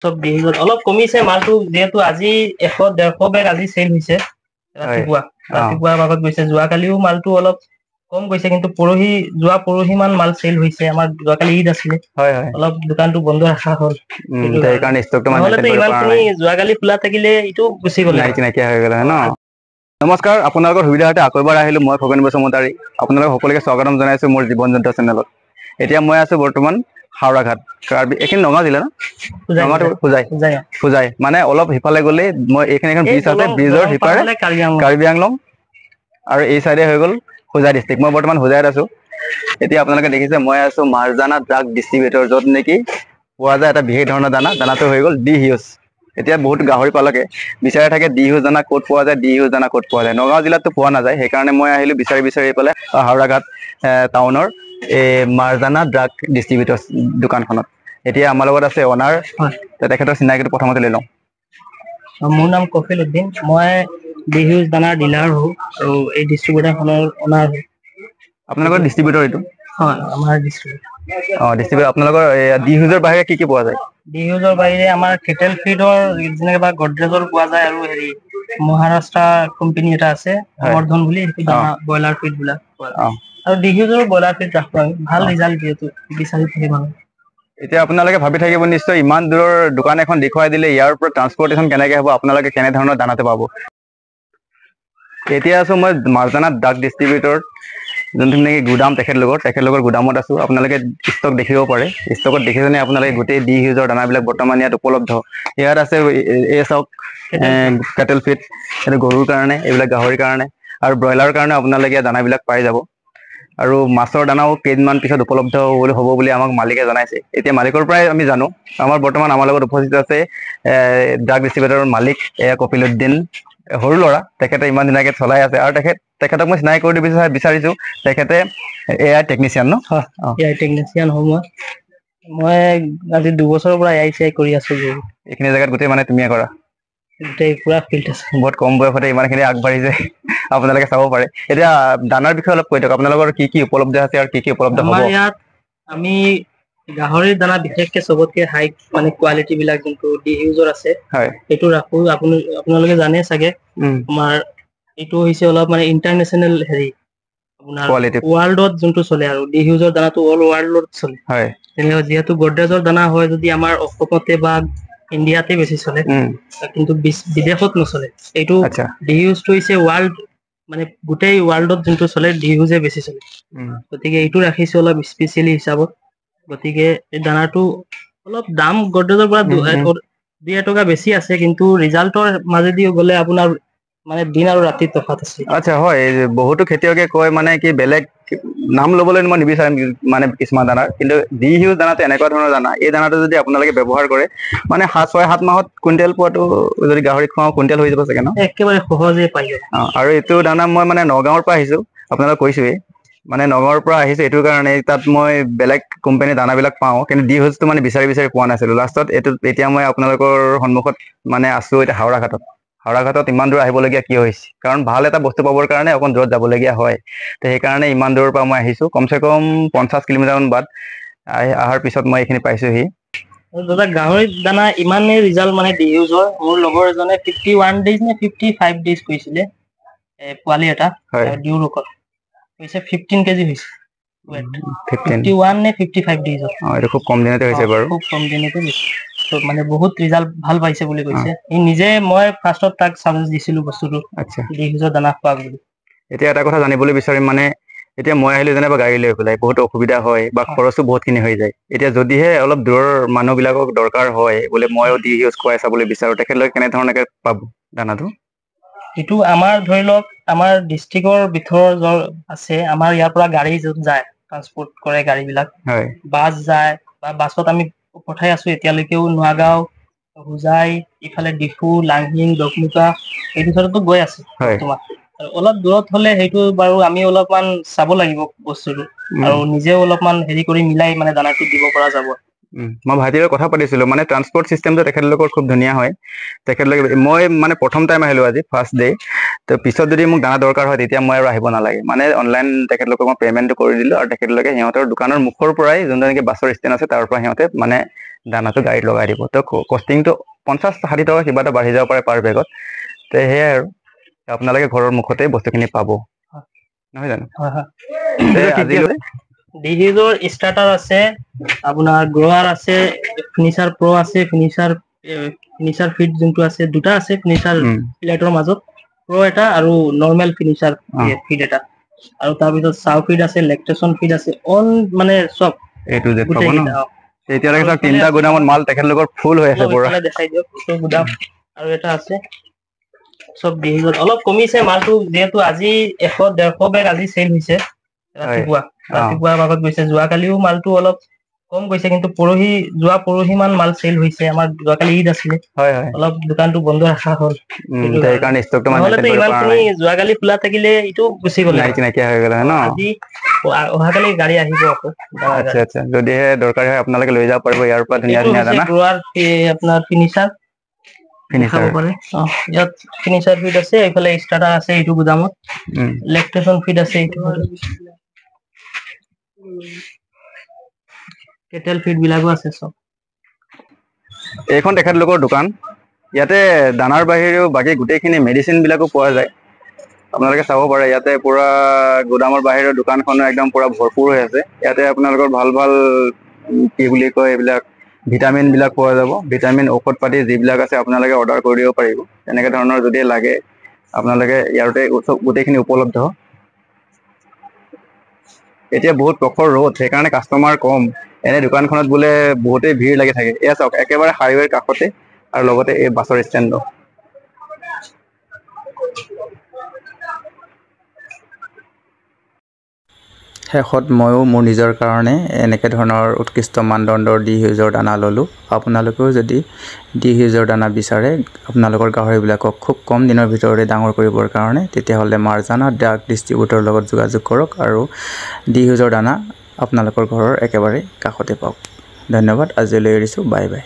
চব ডিহিউজত অলপ কমিছে মালটো যেহেতু আজি 100-150 বেগ আজি চেল হৈছে ৰাতিপুৱা ভাগত গৈছে যোৱাকালিও মালটো অলপ কম গৈছে কিন্তু যোৱা পৰহি মান মাল চেল হৈছে আমাৰ যোৱাকালি ঈদ আছিলে অলপ দোকানটো বন্ধ ৰাখা হ'ল সেইকাৰণে ষ্টকটো মানে নহ'লেতো ইমানখিনি যোৱাকালি খোলা থাকিলে ইটো গুচি গ'লে নাইকিয়া হৈ গ'ল ন। নমস্কাৰ, আপোনালোকৰ সুবিধাৰ্থে আকৌ এবাৰ আহিলোঁ মই খগেন বসুমতাৰী। আপোনালোকক সকলোকে স্বাগতম জনাইছোঁ মোৰ জীৱন যন্ত্ৰ চেনেলত। এতিয়া মই আছোঁ বৰ্তমান হাওৰাঘাট, এইখিনি নগাঁও জিলা ন? নগাঁৱত হোজাই মানে অলপ সিফালে গ'লে মই এইখিনি এখন ব্ৰিজ আছে, ব্ৰিজৰ সিপাৰে কাৰ্বি আংলং আৰু এই চাইডে হৈ গ'ল হোজাই ডিষ্ট্ৰিক্ট। মই বৰ্তমান হোজাইত আছোঁ। এতিয়া আপোনালোকে দেখিছে মই আছোঁ মাৰ্জানা ড্ৰাগ ডিষ্ট্ৰিবিউটৰ, য'ত নেকি পোৱা যায় এটা বিশেষ ধৰণৰ দানাটো হৈ গ'ল ডিহিউজ। এতিয়া বহুত গাহৰি পালকে বিচাৰি থাকে ডিহিউজ দানা ক'ত পোৱা যায়, ডিহিউজ দানা ক'ত পোৱা যায়। নগাঁও জিলাততো পোৱা নাযায়, সেইকাৰণে মই আহিলোঁ বিচাৰি পেলাই হাওৰাঘাট টাউনৰ এই মাৰ্জানা ড্ৰাগ ডিষ্ট্ৰিবিউটৰ দোকানখনত। এতিয়া আমাৰ লগত আছে অনাৰ, তেখেতৰ চিনাকিটো প্ৰথমতে লৈ লওঁ। মোৰ নাম কফিল উদ্দিন, মই ডিহিউজ দানাৰ ডিলাৰ হওঁ আৰু এই ডিষ্ট্ৰিবিউটাৰখনৰ অনাৰ হওঁ। আপোনালোকৰ ডিষ্ট্ৰিবিউটৰ এইটো? হয়, আমাৰ ডিষ্ট্ৰিবিউটৰ। ডিষ্ট্ৰিবিউটৰ আপোনালোকৰ ডিহিউজৰ বাহিৰে কি পোৱা যায়? ডিহিউজৰ বাহিৰে আমাৰ কেটেল ফিডৰ যেনেকে গডৰেজৰ পোৱা যায় আৰু হেৰি মহাৰাষ্ট্ৰ কোম্পানী এটা আছে সমৰ্থন বুলি, সেইটো দানা ব্ৰইলাৰ ফিড বিলাক পোৱা যায়। আৰু ডিহিউজৰ ব্ৰইলাৰ ফিড ৰাখোঁ আমি, ভাল ৰিজাল্ট যিহেতু বিচাৰি থাকে মানুহে। এতিয়া আপোনালোকে ভাবি থাকিব নিশ্চয় ইমান দূৰৰ দোকান এখন দেখুৱাই দিলে ইয়াৰ পৰা ট্ৰান্সপৰ্টেশ্যন কেনেকে হ'ব, আপোনালোকে কেনেধৰণৰ দানাটো পাব। এতিয়া আছোঁ মই মাৰ্জানা ড্ৰাগ ডিষ্ট্ৰিবিউটৰ, যোনটো নেকি গুদাম তেখেতলোকৰ গুদামত আছোঁ। আপোনালোকে ষ্টক দেখিব পাৰে, ষ্টকত দেখিছেনে আপোনালোকে গোটেই ডিহিউজৰ দানাবিলাক বৰ্তমান ইয়াত উপলব্ধ। ইয়াত আছে এই চাওক কেটেল ফিড, এইটো গৰুৰ কাৰণে, এইবিলাক গাহৰিৰ কাৰণে আৰু ব্ৰইলাৰৰ কাৰণে আপোনালোকে ইয়াত দানাবিলাক পাই যাব। আৰু মাছৰ দানাও কেইদিনমান পিছত উপলব্ধ হ'ব বুলি আমাক মালিকে জনাইছে। এতিয়া মালিকৰ পৰাই আমি জানো। বৰ্তমান আমাৰ লগত উপস্থিত আছে ড্ৰাগ ডিষ্ট্ৰিবিউটৰৰ মালিক কপিল উদ্দিন, সৰু ল'ৰা, তেখেতে ইমান ধুনীয়াকে চলাই আছে আৰু তেখেতক মই চিনাকি কৰি দিব বিচাৰিছোঁ। তেখেতে AI টেকনিচিয়ান ন? AI টেকনিচিয়ান হওঁ মই আজি 2 বছৰৰ পৰা AI কৰি আছোঁ। এইখিনি জেগাত গোটেই মানে তুমিয়ে কৰা? গোটেই পুৰা ফিল্ড আছে। বহুত কম বয়সতে ইমানখিনি আগবাঢ়িছে, আপোনালোকে চাব পাৰে। এতিয়া দানাৰ বিষয়ে অলপ কৈ দিয়ক, আপোনালোকৰ কি কি উপলব্ধ আছে আৰু কি কি উপলব্ধ হ'ব? আমাৰ ইয়াত আমি গাহৰিৰ দানা বিশেষকে চবতকে হাই মানে কোৱালিটি বিলাক যোনটো ডিহিউজৰ আছে সেইটো ৰাখোঁ। আপোনালোকে জানে চাগে আমাৰ এইটো হৈছে অলপ মানে ইণ্টাৰনেশ্যনেল হেৰি, আপোনাৰ ৱৰ্ল্ডত যোনটো চলে আৰু ডিহিউজৰ দানাটো অল ৱৰ্ল্ডত চলে। তেনেকুৱা যিহেতু গডৰেজৰ দানা হয় যদি আমাৰ অসমতে বা ইণ্ডিয়াতে বেছি চলে, কিন্তু বিদেশত নচলে। এইটো ডিহিউজটো হৈছে ৱৰ্ল্ড মানে গোটেই ৱৰ্ল্ডত যোনটো চলে ডিহিউজে বেছি চলে। গতিকে এইটো ৰাখিছোঁ অলপ স্পেচিয়েলি হিচাপত। গতিকে এই দানাটো অলপ দাম গডৰেজৰ পৰা 2-1 বেছি আছে, কিন্তু ৰিজাল্টৰ মাজেদি গ'লে আপোনাৰ মানে দিন আৰু ৰাতি তফাত আছে। আচ্ছা, হয়। বহুতো খেতিয়কে কয় মানে কি বেলেগ নাম ল'বলৈ মই নিবিচাৰিম মানে কিছুমান দানাৰ, কিন্তু ডিহিউজ দানাটো এনেকুৱা ধৰণৰ দানা, এই দানাটো যদি আপোনালোকে ব্যৱহাৰ কৰে মানে 6-7 মাহত কুইণ্টেল পোৱাটো, যদি গাহৰি খুৱাওঁ কুইণ্টেল হৈ যাব চাগে ন? একেবাৰে সহজে পাই যাব। আৰু এইটো দানা মই মানে নগাঁৱৰ পৰা আহিছোঁ, আপোনালোক কৈছোৱেই মানে নগাঁৱৰ পৰা আহিছোঁ এইটো কাৰণে। তাত মই বেলেগ কোম্পানীৰ দানাবিলাক পাওঁ, কিন্তু ডিহিউজটো মানে বিচাৰি পোৱা নাছিলোঁ। লাষ্টত এতিয়া মই আপোনালোকৰ সন্মুখত মানে আছোঁ এতিয়া হাওৰাঘাটত ইমান দূৰ আহিবলগীয়া কিয় হৈছে, কাৰণ ভাল এটা বস্তু পাবৰ কাৰণে অকণ দূৰত যাবলগীয়া হয়। তো সেইকাৰণে ইমান দূৰৰ পৰা মই আহিছোঁ, কমচে কম 50 কিলোমিটাৰমান বাট অহাৰ পিছত মই এইখিনি পাইছোঁহি। দাদা গাহৰিৰ দানা ইমানেই ৰিজাল্ট মানে ডিহিউজৰ, মোৰ লগৰ এজনে 51 days নে 55 days কৰিছিলে পোৱালি এটা ডিউৰকত, হৈছে 15 কেজি হৈছে। 51 নে 55 days এইটো খুব কম দিনতে হৈছে বাৰু। খুব কম দিনতে মানে বহুত ৰিজাল্ট ভাল পাইছে বুলি কৈছে। মই ফাৰ্ষ্টত তাক চাজেষ্ট দিছিলোঁ বস্তুটো ডিহিউজৰ দানা খোৱা বুলি। এতিয়া এটা কথা জানিবলৈ বিচাৰিম, মানে এতিয়া মই আহিলোঁ যেনিবা গাড়ী লৈ পেলাই, বহুত অসুবিধা হয় বা খৰচো বহুতখিনি হৈ যায়। এতিয়া যদিহে অলপ দূৰৰ মানুহবিলাকক দৰকাৰ হয় বোলে ময়ো ডিহিউজ খুৱাই চাবলৈ বিচাৰোঁ, তেখেতলোকে কেনেধৰণে পাব দানাটো? এইটো আমাৰ ধৰি লওক আমাৰ ডিষ্ট্ৰিক্টৰ ভিতৰৰ আছে, আমাৰ ইয়াৰ পৰা গাড়ী য'ত যায় ট্ৰান্সপৰ্ট কৰে গাড়ীবিলাক, বাছ যায় বা বাছত আমি পঠাই আছোঁ এতিয়ালৈকেও। নোৱাগাঁও, হোজাই, ইফালে ডিফু, লাংহিং, দকমুকা এইটো চাইডতো গৈ আছে বৰ্তমান। অলপ দূৰত হ'লে সেইটো বাৰু আমি অলপমান চাব লাগিব বস্তুটো, আৰু নিজেও অলপমান হেৰি কৰি মিলাই মানে দানাটো দিব পৰা যাব। মই ভাইটিৰ কথা পাতিছিলোঁ মানে ট্ৰান্সপৰ্ট চিষ্টেমটো তেখেতলোকৰ খুব ধুনীয়া হয় তেখেতলোকে মই মানে প্ৰথম টাইম আহিলোঁ আজি ফাৰ্ষ্ট ডে তো পিছত যদি মোক দানা দৰকাৰ হয় তেতিয়া মই আৰু আহিব নালাগে মানে অনলাইন তেখেতলোকক মই পে'মেণ্টটো কৰি দিলোঁ আৰু তেখেতলোকে সিহঁতৰ দোকানৰ মুখৰ পৰাই যোনটো নেকি বাছৰ ষ্টেণ্ড আছে তাৰ পৰা সিহঁতে মানে দানাটো গাড়ীত লগাই দিব তো কষ্টিংটো 50-60 টকা কিবা এটা বাঢ়ি যাব পাৰে পাৰ বেগত তো সেয়াই আৰু আপোনালোকে ঘৰৰ মুখতে বস্তুখিনি পাব নহয় জানো আজিলৈ ডিহিউজৰ ষ্টাৰ্টাৰ আছে আপোনাৰ গ্ৰোৱাৰ আছে ফিনিচাৰ প্ৰ আছে ফিনিচাৰ ফিট যোনটো আছে দুটা আছে ফিনিচাৰ প্লেটৰ মাজত প্ৰ এটা আৰু নৰ্মেল ফিনিচাৰ ফিট এটা আৰু তাৰপিছত চাউ ফিট আছে লেক্টেশন ফিট আছে অল মানে চব এইটো যে পাব ন এতিয়ালৈকে সব তিনটা গুদামত মাল তেখেতলোকৰ ফুল হৈ আছে পুৰা দেখাই দিয়ক এইটো গুদাম আৰু এটা আছে সব ডিহিউজত অলপ কমিছে মালটো যেহেতু আজি 100-150 বেগ আজি চেল হৈছে ৰাতিপুৱা ভাগত গৈছে যোৱাকালিও মালটো অলপ কম গৈছে কিন্তু যোৱা পৰহি মান মাল চেল হৈছে আমাৰ যোৱাকালি ঈদ আছিলে অলপ দোকানটো বন্ধ ৰাখা হ'ল সেইকাৰণে ষ্টকটো মানে ইমানখিনি যোৱাকালি খোলা থাকিলে এইটো গুচি গ'লে নাইকিয়া হৈ গ'ল ন আজি অহাকালি গাড়ী আহিব আকৌ আচ্ছা যদিহে দৰকাৰ হয় আপোনালোকে লৈ যাব পাৰিব ইয়াৰ পৰা ধুনীয়া দানা গ্ৰোৱাৰ আপোনাৰ ফিনিচাৰ দেখাব পাৰে ইয়াত ফিনিচাৰ ফিট আছে এইফালে ষ্টাৰ্টাৰ আছে এইটো গুদামত লেক্টেশন ফিট আছে এইটো কেটেল ফিট বিলাকো আছে সব এইখন তেখেতলোকৰ দোকান ইয়াতে দানাৰ বাহিৰেও বাকী গোটেইখিনি মেডিচিন বিলাকো পোৱা যায় আপোনালোকে চাব পাৰে ইয়াতে পুৰা গুদামৰ বাহিৰৰ দোকানখনো একদম পুৰা ভৰপূৰ হৈ আছে ইয়াতে আপোনালোকৰ ভাল কি বুলি কয় এইবিলাক ভিটামিন বিলাক পোৱা যাব ভিটামিন ঔষধ পাতি যিবিলাক আছে আপোনালোকে অৰ্ডাৰ কৰি দিব পাৰিব তেনেকৈ ধৰণৰ যদি লাগে আপোনালোকে ইয়াতে গোটেইখিনি উপলব্ধ এতিয়া বহুত প্ৰখৰ ৰ'দ সেইকাৰণে কাষ্টমাৰ কম এনে দোকানখনত বোলে বহুতেই ভিৰ লাগি থাকে এয়া চাওক একেবাৰে হাইৱেৰ কাষতে আৰু লগতে এই বাছৰ ষ্টেণ্ডো শেষত ময়ো মোৰ নিজৰ কাৰণে এনেকৈ ধৰণৰ উৎকৃষ্ট মানদণ্ডৰ ডিহিউজৰ দানা ল'লোঁ আপোনালোকেও যদি ডিহিউজৰ দানা বিচাৰে আপোনালোকৰ গাহৰিবিলাকক খুব কম দিনৰ ভিতৰতে ডাঙৰ কৰিবৰ কাৰণে তেতিয়াহ'লে মাৰ্জানা ড্ৰাগ ডিষ্ট্ৰিবিউটৰৰ লগত যোগাযোগ কৰক আৰু ডিহিউজৰ দানা আপোনালোকৰ ঘৰৰ একেবাৰে কাষতে পাওক ধন্যবাদ আজিলৈ এৰিছোঁ বাই বাই